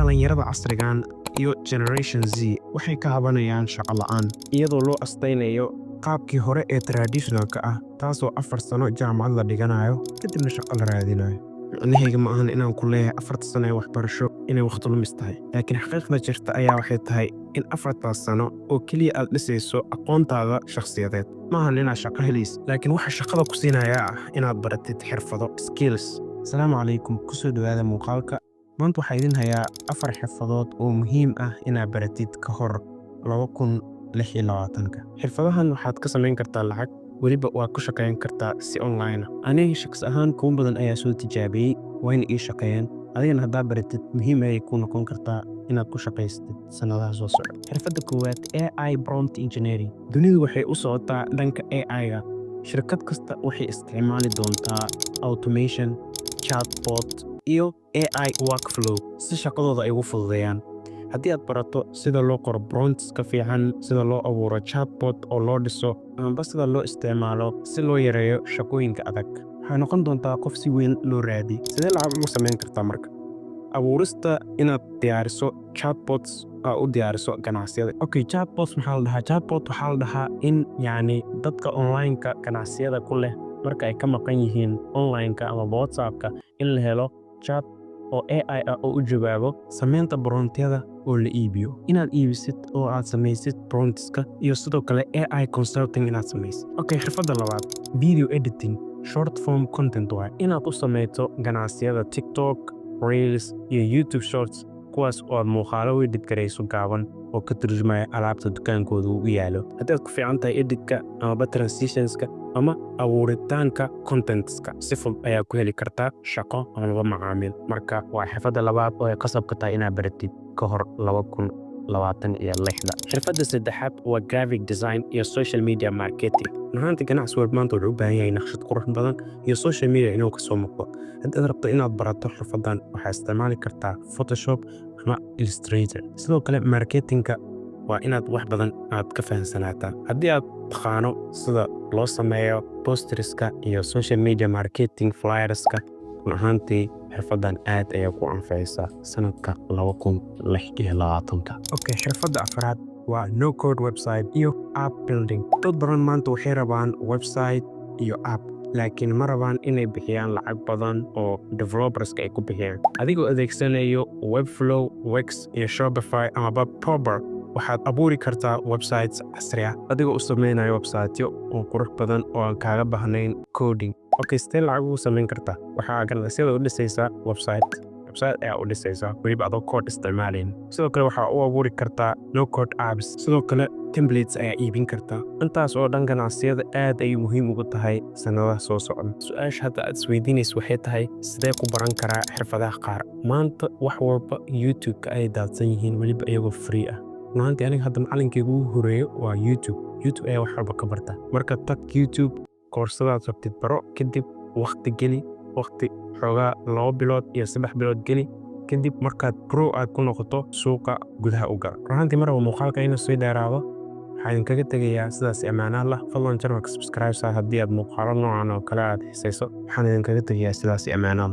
dhalinyarada casrigan iyo Generation Z waxay ka cabanayaan shaqo la'aan iyadoo loo astaynayo qaabkii hore ee traditionalka ah taasoo 4 sano jaamacad la dhiganayo kadibna shaqo la raadinayo. Micnaheyga ma ahan inaan ku leeyahay 4 sano ee waxbarasho inay waqti lumis tahay, laakiin xaqiiqda jirta ayaa waxay tahay in 4 sano oo keliya aad dhisayso aqoontaada shakhsiyadeed. Ma ahan inaad shaqo helaysid, laakiin waxa shaqada ku siinayaa ah inaad baratid xirfado skills. Asalaamu calaykum, kusoo dhawaada muuqaalka. Maanta waxaa idin hayaa 4 xirfadood oo muhiim ah inaad baratid ka hor 2026. Xirfadahan waxaad ka samayn kartaa lacag, weliba waa ku shaqayn kartaa si online ah. Aniga shakhsi ahaan kuwa badan ayaa soo tijaabiyey wayna ii shaqeeyeen. Adigana haddaad baratid muhiim ayay ku noqon kartaa inaad ku shaqaysatid sanadaha soo socda. Xirfadda koowaad AI prompt engineering. Dunidu waxay u socotaa dhanka AI-ga. Shirkad kasta waxay isticmaali doontaa automation, chatbot iyo AI workflow si shaqadooda ay ugu fududeeyaan. Haddii aad barato sida loo qoro prompts ka fiican, sida loo abuuro chatbot oo loo dhiso, ama sida loo isticmaalo si loo yareeyo shaqooyinka adag, waxay noqon doontaa qof si weyn loo raadi. Sidee lacag ugu samayn kartaa marka? Abuurista inaad diyaariso chatbots u diyaariso ganacsiyada. Okay, chatbots maxaa la dhahaa? Chatbot waxaa la dhahaa in dadka online-ka ganacsiyada ku leh marka ay ka maqan yihiin online-ka ama WhatsApp-ka in la helo chat oo AI ah oo u jawaabo samaynta promptyada oo la iibiyo. Inaad iibisid oo aad samaysid promptska iyo sidoo kale AI consulting inaad samaysid. Okay, xirfadda labaad, video editing, short form content waa inaad u samayto ganacsiyada TikTok, Reels iyo YouTube Shorts, kuwaas oo aad muuqaalo u edit garayso gaaban oo ka turjumaya alaabta dukaankooda u yaalo. Haddii aad ku fiican tahay editka ama transitionska ama abuuritaanka contentska, si fudud ayaa ku heli kartaa shaqo ama macaamiil. Marka waa xirfadda labaad oo ay qasab ka tahay inaad baratid ka hor 2026. Xirfadda saddexaad waa graphic design iyo social media marketing. Maanta ganacsi walba maanta wuxuu u baahan yahay naqshad qurux badan iyo social media inuu ka soo muuqdo. Haddii aad rabto inaad barato xirfaddan, waxaad isticmaali kartaa Photoshop ama Illustrator. Sidoo kale marketingka waa inaad wax badan aad ka fahansanaataa. Haddii aad taqaano sida loo sameeyo posterska iyo social media marketing flyerska, ahaantii xirfaddan aad ayay ku anfacaysaa sanadka 2026. Okay, xirfadda afraad waa no code website iyo app building. Dad badan maanta waxay rabaan website iyo app, laakiin ma rabaan inay bixiyaan lacag badan oo developerska ay ku bixiyaan. Adigoo adeegsanayo Webflow, Wix iyo Shopify ama Power, waxaad abuuri kartaa websites casri ah adigoo u samaynayo websiteyo oo qurux badan oo aan kaaga baahnayn coding. Okay, sidee lacag ugu samayn kartaa? Waxaa ganacsiyada u dhisaysaa website ayaa u dhisaysaa weliba adoo code isticmaalayn. Sidoo kale waxaa u abuuri kartaa no code apps. Sidoo kale templates ayaa iibin kartaa. Intaas oo dhan ganacsiyada aad ay muhiim ugu tahay sanadaha soo socda. Su'aasha hadda aad isweydiinayso waxay tahay sidee ku baran karaa xirfadaha qaar? Maanta wax walba YouTube-ka ay daadsan yihiin weliba iyagoo free ah. Maanta aniga hadda macalinkaygu ugu horeeyo waa YouTube ayaa wax walba ka barta. Marka tag YouTube koorsadaad rabtid baro, kadib waqti geli, xoogaa 2 bilood iyo 3 bilood geli, kadib markaad pro aad ku noqoto suuqa gudaha u gal. Runtii maraba muuqaalka inuu soo dheeraado, waxaan idinkaga tegayaa sidaas ammaanaan lah. Fadlan channelka subscribe haddii aad muuqaalo noocan oo kale aad xiisayso. Waxaan idinkaga tegayaa sidaas ammaanaan.